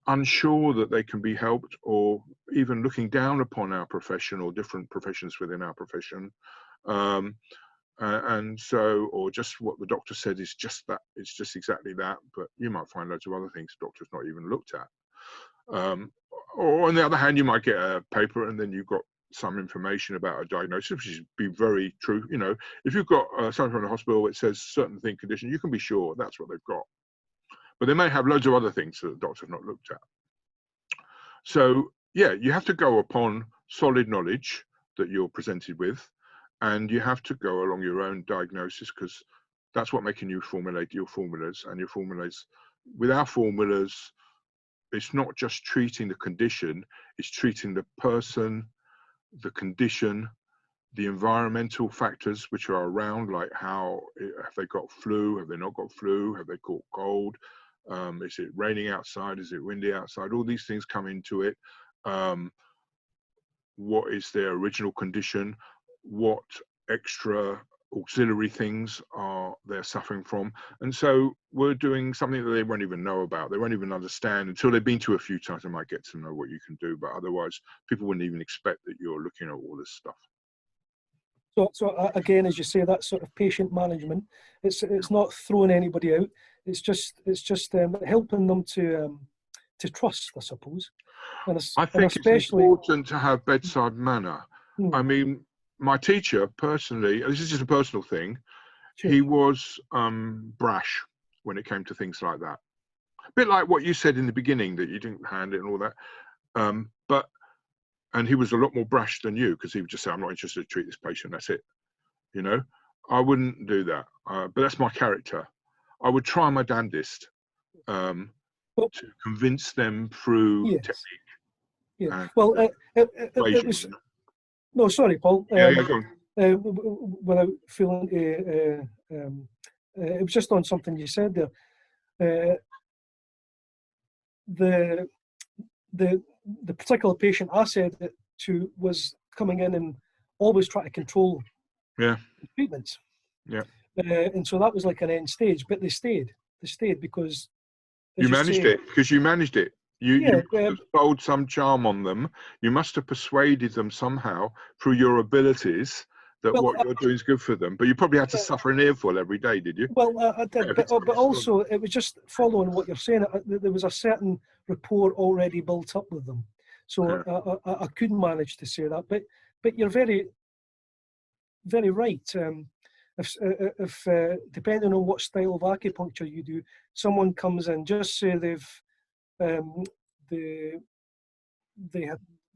Speaker 2: unsure that they can be helped, or even looking down upon our profession or different professions within our profession. And so, or just what the doctor said is just that, it's just exactly that, but you might find loads of other things the doctor's not even looked at. Or on the other hand, you might get a paper and then you've got some information about a diagnosis, which is be very true. You know, if you've got something from the hospital that says certain condition, you can be sure that's what they've got. But they may have loads of other things that the doctor's not looked at. So yeah, you have to go upon solid knowledge that you're presented with, and you have to go along your own diagnosis, because that's what making you formulate your formulas. And your formulas, with our formulas, it's not just treating the condition, it's treating the person, the condition, the environmental factors which are around, like how, have they got flu, have they not got flu, have they caught cold, is it raining outside, is it windy outside, all these things come into it. What is their original condition, what extra auxiliary things are they're suffering from. And so we're doing something that they won't even know about, they won't even understand until they've been to a few times. They might get to know what you can do, but otherwise people wouldn't even expect that you're looking at all this stuff.
Speaker 1: So again, as you say, that sort of patient management, it's not throwing anybody out, it's just helping them to trust, I suppose.
Speaker 2: I think it's important to have bedside manner. I mean, my teacher personally, this is just a personal thing, he was brash when it came to things like that. A bit like what you said in the beginning, that you didn't hand it and all that. And he was a lot more brash than you, because he would just say, I'm not interested to treat this patient, that's it. You know, I wouldn't do that, but that's my character. I would try my damnedest to convince them through technique.
Speaker 1: Yeah. Well, it was, no, sorry, Paul.
Speaker 2: Go on.
Speaker 1: Without feeling it was just on something you said there. The particular patient I said it to was coming in and always trying to control treatments. Yeah. And so that was like an end stage, but they stayed. They stayed because
Speaker 2: you managed it. Because you managed it. You
Speaker 1: Yeah,
Speaker 2: must have sold some charm on them. You must have persuaded them somehow through your abilities that
Speaker 1: well,
Speaker 2: what you're doing is good for them. But you probably had to suffer an earful every day, did you?
Speaker 1: well, I did,
Speaker 2: Yeah, if it's
Speaker 1: but also it was just following what you're saying. There was a certain rapport already built up with them, so I could manage to say that. But you're very, very right. If depending on what style of acupuncture you do, someone comes in, just say um, they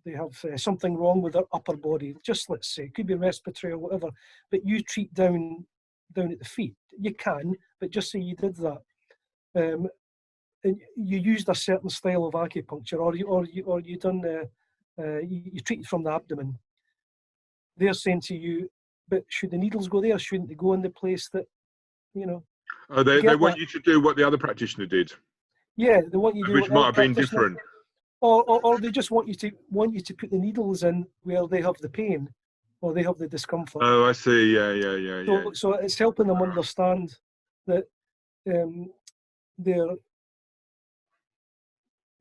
Speaker 1: they have something wrong with their upper body. Just let's say it could be respiratory or whatever, but you treat down at the feet. You can, but just say you did that. And you used a certain style of acupuncture, or you done you treated from the abdomen. They're saying to you, but should the needles go there? Shouldn't they go in the place that, you know?
Speaker 2: Oh, they want you to do what the other practitioner did,
Speaker 1: Yeah, they want you to do
Speaker 2: which
Speaker 1: what the
Speaker 2: might
Speaker 1: other
Speaker 2: have been
Speaker 1: practitioner,
Speaker 2: different.
Speaker 1: or they just want you to put the needles in where they have the pain, or they have the discomfort.
Speaker 2: Oh, I see. Yeah.
Speaker 1: So it's helping them understand that um, they're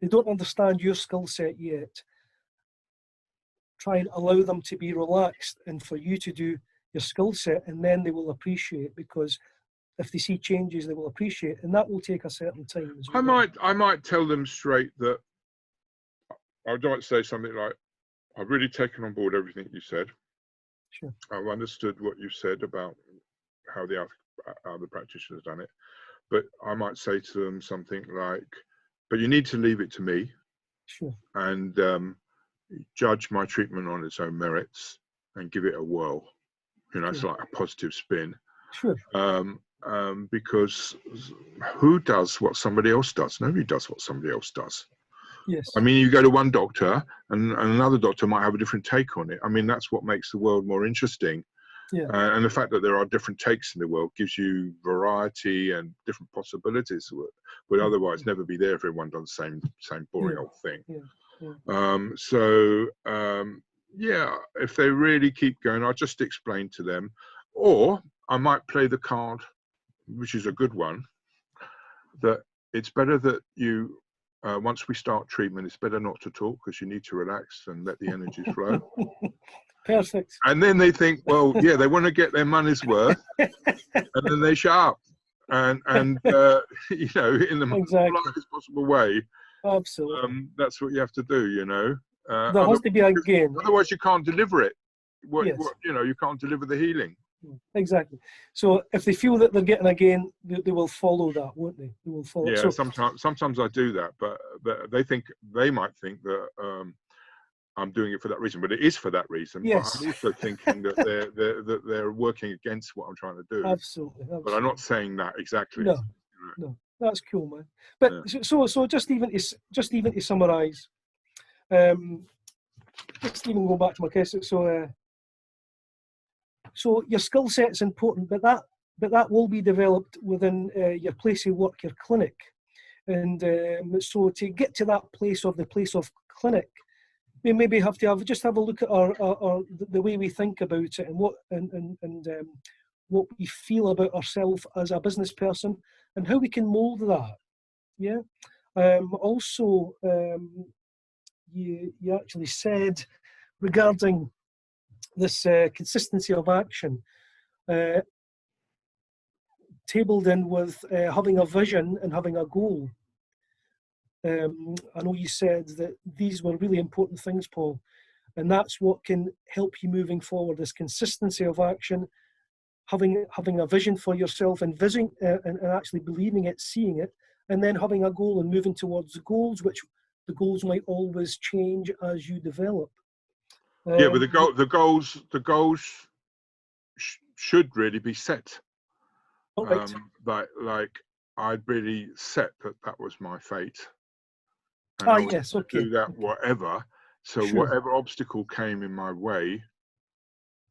Speaker 1: they don't understand your skill set yet. Try and allow them to be relaxed and for you to do your skill set, and then they will appreciate, because if they see changes, they will appreciate, and that will take a certain time as well.
Speaker 2: I might tell them straight that I would like to say something like, I've really taken on board everything you said.
Speaker 1: Sure.
Speaker 2: I've understood what you said about how the other practitioners done it, but I might say to them something like, but you need to leave it to me.
Speaker 1: Sure.
Speaker 2: And judge my treatment on its own merits and give it a whirl. You know, it's like a positive spin.
Speaker 1: Sure.
Speaker 2: Because who does what somebody else does? Nobody does what somebody else does.
Speaker 1: Yes.
Speaker 2: I mean, you go to one doctor and another doctor might have a different take on it. I mean, that's what makes the world more interesting.
Speaker 1: Yeah.
Speaker 2: And the fact that there are different takes in the world gives you variety and different possibilities that would otherwise never be there if everyone does the same boring old thing. Yeah, if they really keep going, I'll just explain to them, or I might play the card, which is a good one, that it's better that you once we start treatment, it's better not to talk because you need to relax and let the energies flow.
Speaker 1: Perfect.
Speaker 2: And then they think, well, yeah, they want to get their money's worth, and then they shut up and you know, in the most politest possible way.
Speaker 1: Absolutely.
Speaker 2: That's what you have to do, you know.
Speaker 1: There has to be a gain.
Speaker 2: Otherwise, you can't deliver it.
Speaker 1: Yes.
Speaker 2: You know, you can't deliver the healing.
Speaker 1: Exactly. So if they feel that they're getting a gain, they will follow that, won't they? They will follow.
Speaker 2: Yeah.
Speaker 1: So,
Speaker 2: sometimes I do that, but they might think that I'm doing it for that reason, but it is for that reason.
Speaker 1: yes.
Speaker 2: But I'm also thinking that they're working against what I'm trying to do.
Speaker 1: Absolutely.
Speaker 2: But I'm not saying that exactly.
Speaker 1: No. No. That's cool, man. But so just even to summarise, just even go back to my case. So your skill set's important, but that will be developed within your place of work, your clinic, and so to get to that place of clinic, we maybe have to have a look at our the way we think about it and what we feel about ourselves as a business person and how we can mould that. Yeah. Also, you actually said regarding this consistency of action, tabled in with having a vision and having a goal. I know you said that these were really important things, Paul, and that's what can help you moving forward, this consistency of action, having a vision for yourself and and actually believing it, seeing it, and then having a goal and moving towards the goals, which the goals might always change as you develop.
Speaker 2: Yeah, but the goals should really be set.
Speaker 1: Right.
Speaker 2: Like I'd really set that was my fate. And I was
Speaker 1: yes,
Speaker 2: to
Speaker 1: okay.
Speaker 2: do that whatever. So
Speaker 1: Sure.
Speaker 2: whatever obstacle came in my way,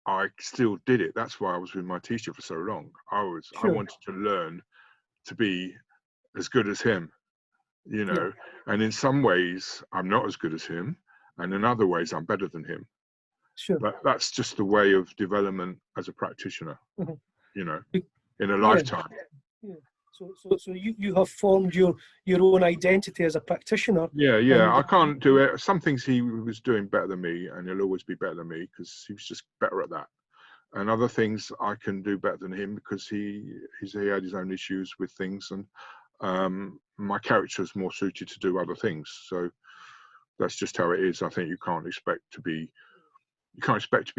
Speaker 2: I still did it. That's why I was with my teacher for so long. I wanted to learn to be as good as him, you know. And in some ways, I'm not as good as him, and in other ways, I'm better than him.
Speaker 1: Sure.
Speaker 2: But that's just the way of development as a practitioner, you know, in a lifetime.
Speaker 1: So you have formed your own identity as a practitioner.
Speaker 2: Yeah,
Speaker 1: And
Speaker 2: I can't do it. Some things he was doing better than me, and he'll always be better than me because he was just better at that. And other things I can do better than him because he had his own issues with things, and my character is more suited to do other things. So that's just how it is. I think you can't expect to be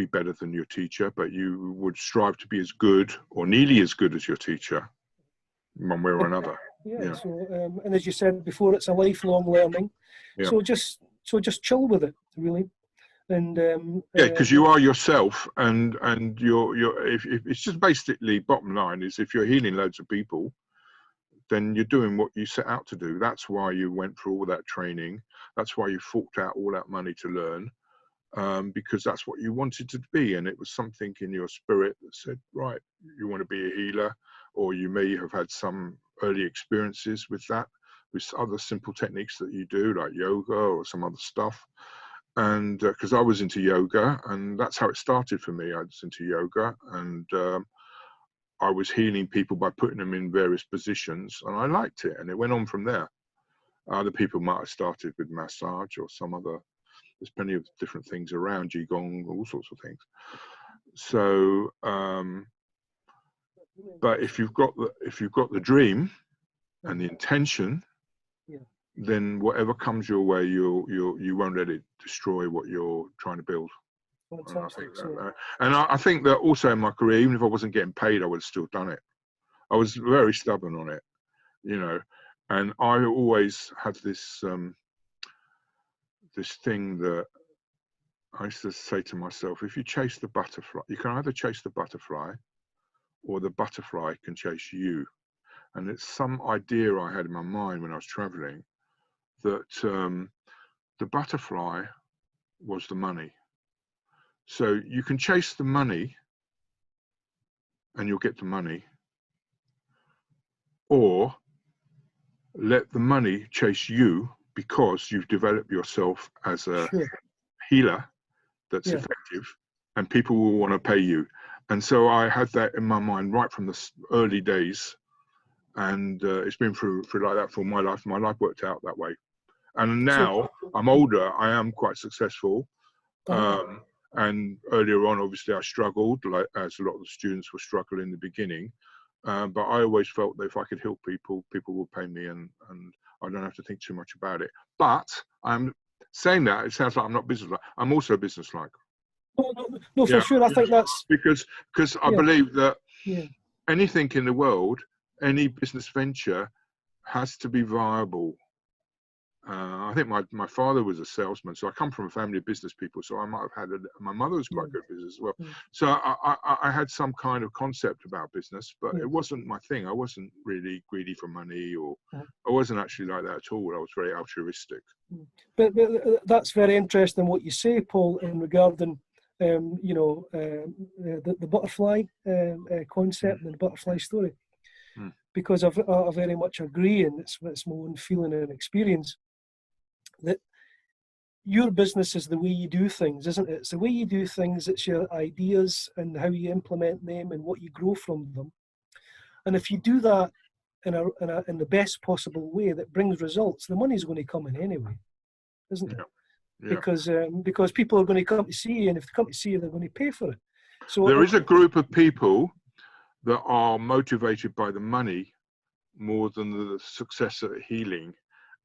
Speaker 2: better than your teacher, but you would strive to be as good or nearly as good as your teacher, one way or another.
Speaker 1: yeah. So and as you said before, it's a lifelong learning.
Speaker 2: Yeah.
Speaker 1: So just chill with it, really. And
Speaker 2: yeah, because you are yourself, and you're if it's just basically, bottom line is, if you're healing loads of people, then you're doing what you set out to do. That's why you went through all that training. That's why you forked out all that money to learn, because that's what you wanted to be, and it was something in your spirit that said, right, you want to be a healer, or you may have had some early experiences with that, with other simple techniques that you do, like yoga or some other stuff. And because I was into yoga, and that's how it started for me. I was into yoga, and I was healing people by putting them in various positions, and I liked it, and it went on from there. Other people might have started with massage or some other. There's plenty of different things around, qigong, all sorts of things. So, but if you've got the dream and the intention,
Speaker 1: yeah.
Speaker 2: then whatever comes your way, you won't let it destroy what you're trying to build.
Speaker 1: Fantastic.
Speaker 2: I think that also in my career, even if I wasn't getting paid, I would have still done it. I was very stubborn on it, you know, and I always had this this thing that I used to say to myself: if you chase the butterfly, you can either chase the butterfly, or the butterfly can chase you. And it's some idea I had in my mind when I was traveling that the butterfly was the money. So you can chase the money and you'll get the money, or let the money chase you because you've developed yourself as a healer that's effective, and people will want to pay you. And so I had that in my mind right from the early days, and it's been through like that for my life. My life worked out that way. And now I'm older, I am quite successful. And earlier on, obviously, I struggled, like as a lot of the students were struggling in the beginning. But I always felt that if I could help people, people would pay me, and I don't have to think too much about it. But I'm saying that, it sounds like I'm not businesslike. I'm also businesslike.
Speaker 1: No, for sure. I think that's
Speaker 2: because I believe that anything in the world, any business venture, has to be viable. I think my father was a salesman, so I come from a family of business people. So I might have had my mother was quite good at business as well. So I had some kind of concept about business, but it wasn't my thing. I wasn't really greedy for money, or I wasn't actually like that at all. I was very altruistic.
Speaker 1: But that's very interesting what you say, Paul, in regarding the butterfly concept and the butterfly story, because I very much agree, and it's my own feeling and experience, that your business is the way you do things, isn't it? It's the way you do things, it's your ideas and how you implement them and what you grow from them. And if you do that in the best possible way that brings results, the money's going to come in anyway, isn't it? Because people are going to come to see you, and if they come to see you, they're going to pay for it. So
Speaker 2: there is a group of people that are motivated by the money more than the success at healing,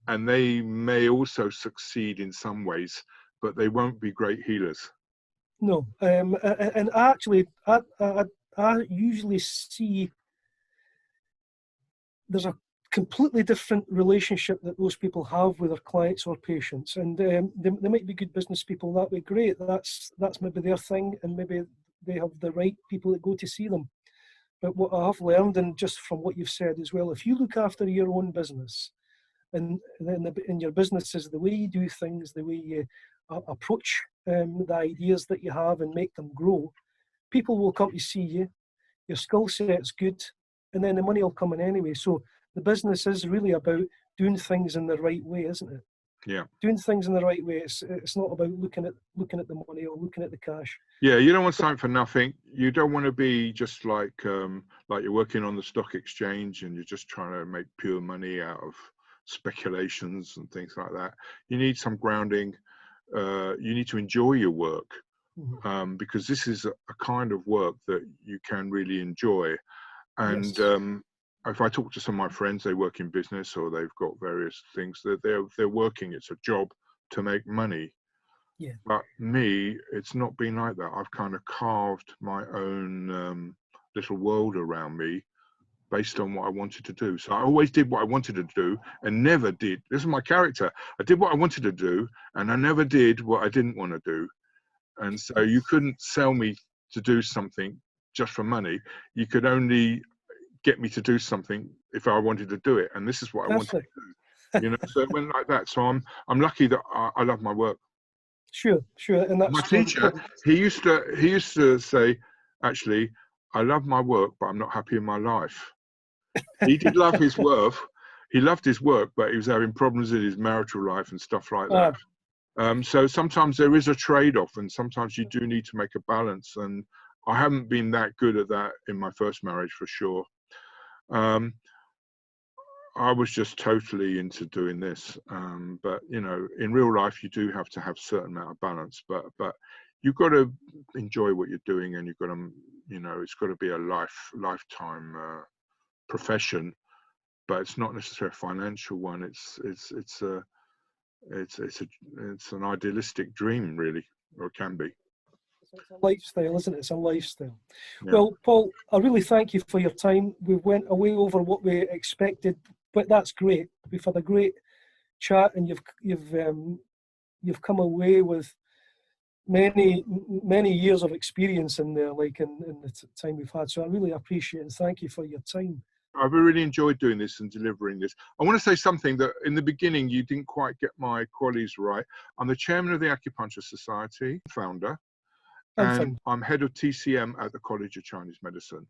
Speaker 2: and they may also succeed in some ways, but they won't be great healers.
Speaker 1: No, and actually, I usually see there's a completely different relationship that those people have with their clients or patients, and they might be good business people that way. Great, that's maybe their thing, and maybe they have the right people that go to see them. But what I have learned, and just from what you've said as well, if you look after your own business, and then in your business is the way you do things, the way you approach the ideas that you have and make them grow, people will come to see you, your skill set's good, and then the money will come in anyway. So the business is really about doing things in the right way, isn't it?
Speaker 2: Yeah.
Speaker 1: Doing things in the right way. It's not about looking at the money or looking at the cash.
Speaker 2: Yeah, you don't want something for nothing. You don't want to be just like you're working on the stock exchange and you're just trying to make pure money out of speculations and things like that. You need some grounding. You need to enjoy your work, because this is a kind of work that you can really enjoy. And
Speaker 1: Yes.
Speaker 2: if I talk to some of my friends, they work in business or they've got various things that they're working. It's a job to make money.
Speaker 1: Yeah.
Speaker 2: But me, it's not been like that. I've kind of carved my own little world around me based on what I wanted to do. So I always did what I wanted to do and never did. This is my character. I did what I wanted to do and I never did what I didn't want to do. And so you couldn't sell me to do something just for money. You could only get me to do something if I wanted to do it. And this is what I wanted to do. You know, so it went like that. So I'm lucky that I love my work.
Speaker 1: Sure, and
Speaker 2: My
Speaker 1: that's so
Speaker 2: teacher,
Speaker 1: important.
Speaker 2: he used to say, actually, I love my work, but I'm not happy in my life. He did love his work. He loved his work, but he was having problems in his marital life and stuff like that. So sometimes there is a trade-off, and sometimes you do need to make a balance. And I haven't been that good at that in my first marriage, for sure. I was just totally into doing this, but you know, in real life, you do have to have a certain amount of balance. But you've got to enjoy what you're doing, and you've got to, you know, it's got to be a lifetime profession. But it's not necessarily a financial one. It's an idealistic dream, really, or it can be.
Speaker 1: It's a lifestyle, isn't it? It's a lifestyle.
Speaker 2: Yeah.
Speaker 1: Well, Paul, I really thank you for your time. We went away over what we expected, but that's great. We've had a great chat, and you've come away with many years of experience in there, like in the time we've had. So I really appreciate it, and thank you for your time.
Speaker 2: I've really enjoyed doing this and delivering this. I want to say something that in the beginning you didn't quite get my qualities right. I'm the chairman of the Acupuncture Society, founder, and I'm head of TCM at the College of Chinese Medicine.